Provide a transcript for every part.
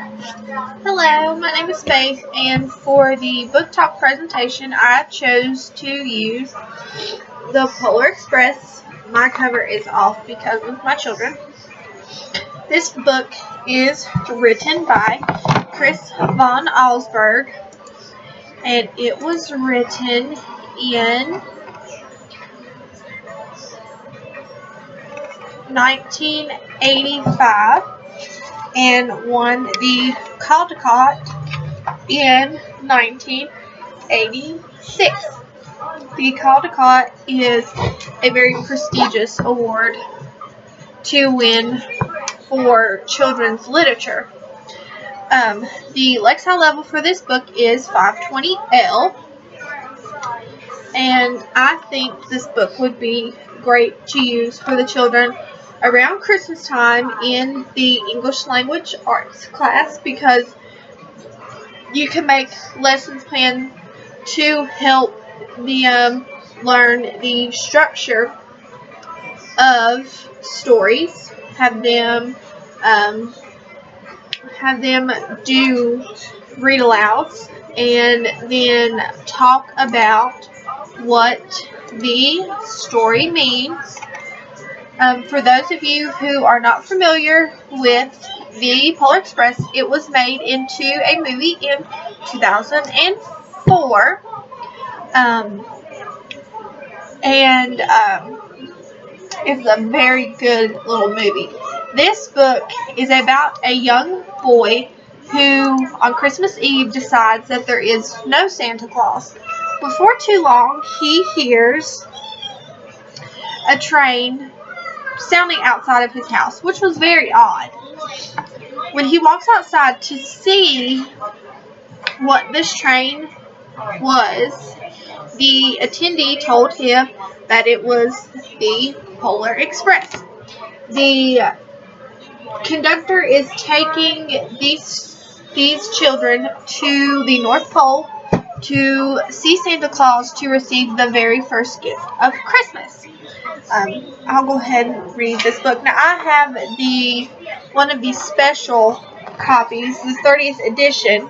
Hello, my name is Faith, and for the book talk presentation, I chose to use the Polar Express. My cover is off because of my children. This book is written by Chris von Allsburg, and it was written in 1985 and won the Caldecott in 1986. The Caldecott is a very prestigious award to win for children's literature. The Lexile level for this book is 520L, and I think this book would be great to use for the children around Christmas time in the English language arts class, because you can make lessons plan to help them learn the structure of stories, have them do read alouds, and then talk about what the story means. For those of you who are not familiar with the Polar Express, it was made into a movie in 2004. It's a very good little movie. This book is about a young boy who, on Christmas Eve, decides that there is no Santa Claus. Before too long, he hears a train sounding outside of his house, which was very odd. When he walks outside to see what this train was, the attendee told him that it was the Polar Express. The conductor is taking these children to the North Pole to see Santa Claus to receive the very first gift of Christmas. I'll go ahead and read this book. Now, I have one of these special copies, the 30th edition.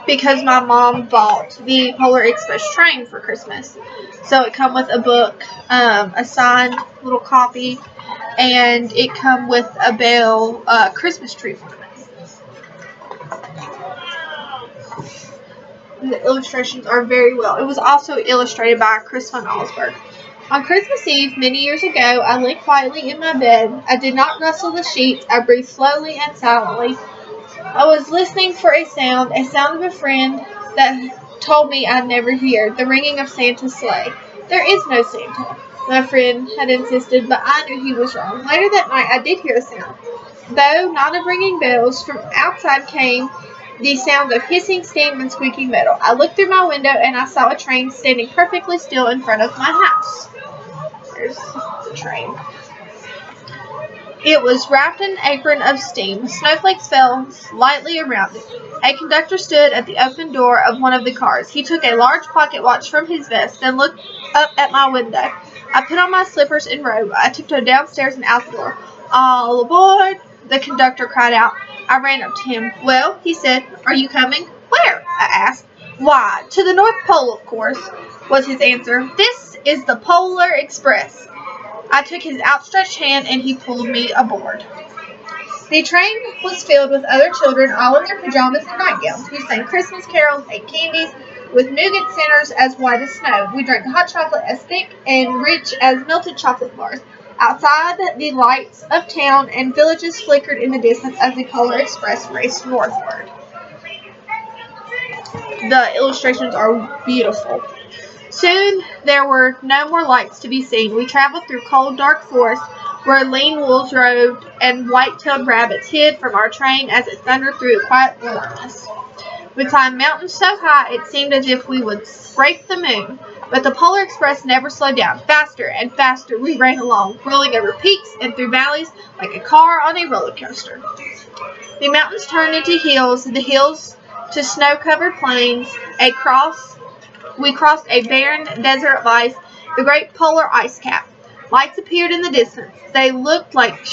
Because my mom bought the Polar Express train for Christmas. So it come with a book, a signed little copy, and it come with a bell Christmas tree ornament. The illustrations are very well. It was also illustrated by Chris von Allsburg. On Christmas Eve, many years ago, I lay quietly in my bed. I did not rustle the sheets. I breathed slowly and silently. I was listening for a sound of a friend that told me I'd never hear, the ringing of Santa's sleigh. There is no Santa, my friend had insisted, but I knew he was wrong. Later that night, I did hear a sound. Though not of ringing bells, from outside came the sound of hissing steam and squeaking metal. I looked through my window and I saw a train standing perfectly still in front of my house. There's the train. It was wrapped in an apron of steam. Snowflakes fell lightly around it. A conductor stood at the open door of one of the cars. He took a large pocket watch from his vest and looked up at my window. I put on my slippers and robe. I tiptoed downstairs and out the door. "All aboard!" the conductor cried out. I ran up to him. "Well," he said, "are you coming?" "Where?" I asked. "Why, to the North Pole, of course," was his answer. "This is the Polar Express." I took his outstretched hand and he pulled me aboard. The train was filled with other children, all in their pajamas and nightgowns. We sang Christmas carols, ate candies with nougat centers as white as snow. We drank hot chocolate as thick and rich as melted chocolate bars. Outside, the lights of town and villages flickered in the distance as the Polar Express raced northward. The illustrations are beautiful. Soon there were no more lights to be seen. We traveled through cold, dark forests where lean wolves roved and white-tailed rabbits hid from our train as it thundered through a quiet wilderness. We climbed mountains so high it seemed as if we would break the moon, but the Polar Express never slowed down. Faster and faster we ran along, rolling over peaks and through valleys like a car on a roller coaster. The mountains turned into hills, the hills to snow-covered plains. We crossed a barren desert of ice, the great polar ice cap. Lights appeared in the distance. They looked like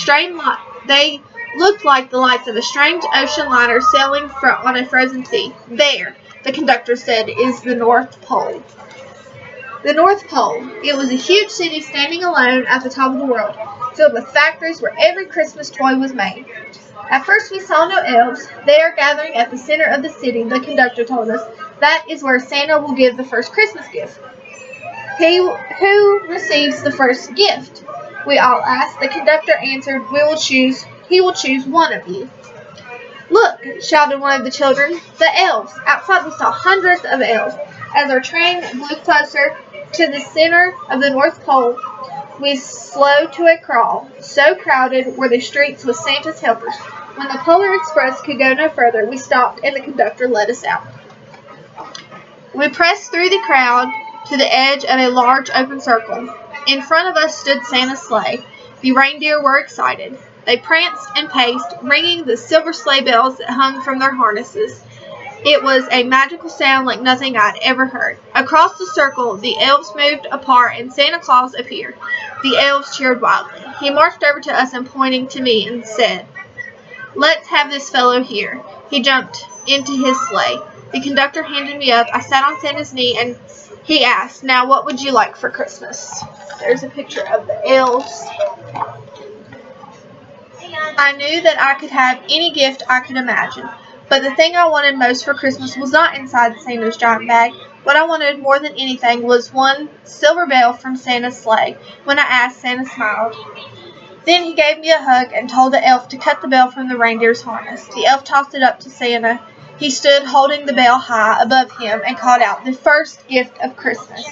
the lights of a strange ocean liner sailing on a frozen sea. There, the conductor said, is the North Pole. The North Pole. It was a huge city standing alone at the top of the world, filled with factories where every Christmas toy was made. At first we saw no elves. They are gathering at the center of the city, the conductor told us. That is where Santa will give the first Christmas gift. Who receives the first gift? We all asked. The conductor answered, he will choose one of you. Look, shouted one of the children, the elves. Outside we saw hundreds of elves. As our train blew closer to the center of the North Pole, we slowed to a crawl. So crowded were the streets with Santa's helpers. When the Polar Express could go no further, we stopped and the conductor let us out. We pressed through the crowd to the edge of a large open circle. In front of us stood Santa's sleigh. The reindeer were excited. They pranced and paced, ringing the silver sleigh bells that hung from their harnesses. It was a magical sound like nothing I'd ever heard. Across the circle, the elves moved apart and Santa Claus appeared. The elves cheered wildly. He marched over to us and pointing to me and said, "Let's have this fellow here." He jumped into his sleigh. The conductor handed me up. I sat on Santa's knee and he asked, "Now what would you like for Christmas?" There's a picture of the elves. I knew that I could have any gift I could imagine. But the thing I wanted most for Christmas was not inside Santa's giant bag. What I wanted more than anything was one silver bell from Santa's sleigh. When I asked, Santa smiled. Then he gave me a hug and told the elf to cut the bell from the reindeer's harness. The elf tossed it up to Santa. He stood holding the bell high above him and called out, "The first gift of Christmas."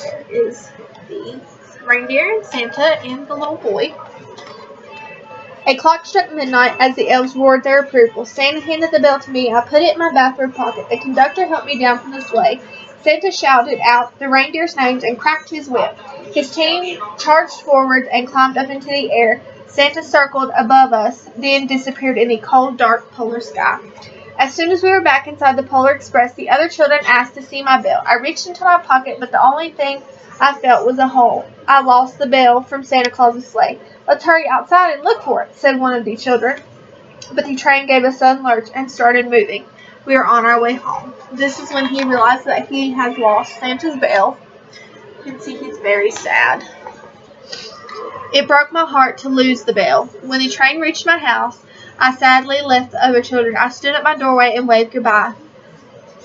There is the reindeer and Santa and the little boy. A clock struck midnight as the elves roared their approval. Santa handed the bell to me. I put it in my bathrobe pocket. The conductor helped me down from the sleigh. Santa shouted out the reindeer's names and cracked his whip. His team charged forward and climbed up into the air. Santa circled above us, then disappeared in the cold, dark polar sky. As soon as we were back inside the Polar Express, the other children asked to see my bell. I reached into my pocket, but the only thing I felt was a hole. I lost the bell from Santa Claus's sleigh. "Let's hurry outside and look for it," said one of the children. But the train gave a sudden lurch and started moving. We were on our way home. This is when he realized that he has lost Santa's bell. You can see he's very sad. It broke my heart to lose the bell. When the train reached my house, I sadly left the other children. I stood at my doorway and waved goodbye.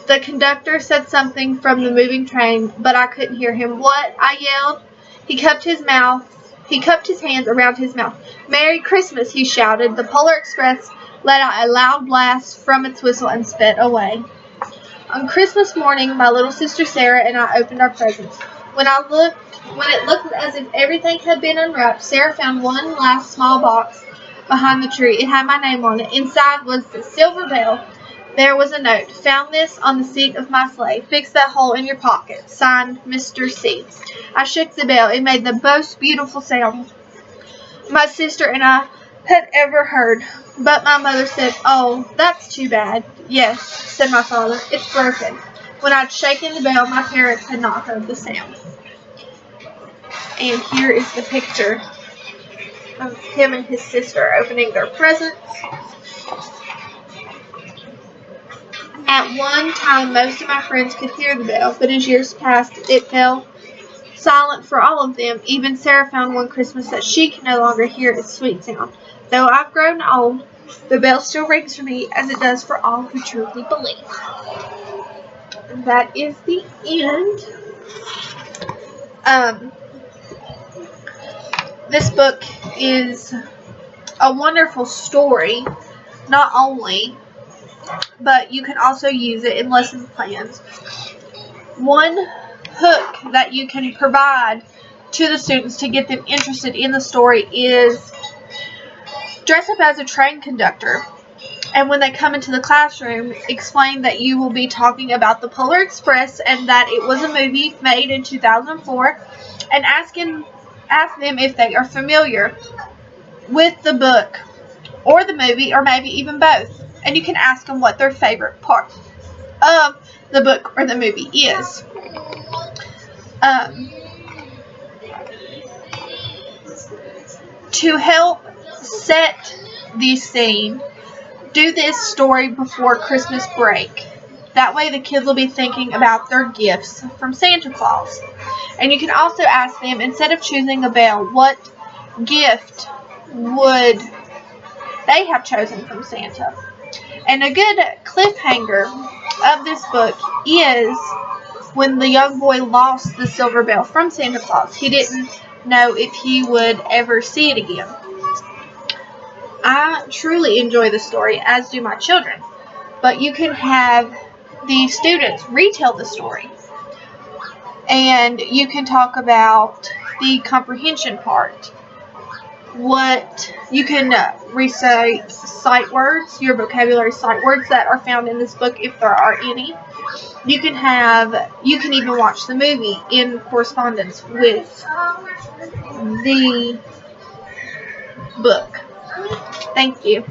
The conductor said something from the moving train, but I couldn't hear him. "What?" I yelled. He cupped his hands around his mouth. "Merry Christmas," he shouted. The Polar Express let out a loud blast from its whistle and sped away. On Christmas morning, my little sister Sarah and I opened our presents. When it looked as if everything had been unwrapped, Sarah found one last small box behind the tree. It had my name on it. Inside was the silver bell. There was a note. "Found this on the seat of my sleigh. Fix that hole in your pocket. Signed, Mr. C." I shook the bell. It made the most beautiful sound my sister and I had ever heard. But my mother said, "Oh, that's too bad." "Yes," said my father, "it's broken." When I'd shaken the bell, my parents had not heard the sound. And here is the picture of him and his sister opening their presents. At one time, most of my friends could hear the bell, but as years passed, it fell silent for all of them. Even Sarah found one Christmas that she could no longer hear its sweet sound. Though I've grown old, the bell still rings for me as it does for all who truly believe. And that is the end. This book is a wonderful story, not only, but you can also use it in lesson plans. One hook that you can provide to the students to get them interested in the story is dress up as a train conductor. And when they come into the classroom, explain that you will be talking about the Polar Express and that it was a movie made in 2004, and ask them if they are familiar with the book or the movie, or maybe even both. And you can ask them what their favorite part of the book or the movie is. To help set the scene, do this story before Christmas break. That way the kids will be thinking about their gifts from Santa Claus. And you can also ask them, instead of choosing a bell, what gift would they have chosen from Santa? And a good cliffhanger of this book is when the young boy lost the silver bell from Santa Claus. He didn't know if he would ever see it again. I truly enjoy the story, as do my children. But you can have the students retell the story. And you can talk about the comprehension part. What you can recite sight words, your vocabulary sight words that are found in this book, if there are any. You can even watch the movie in correspondence with the book. Thank you.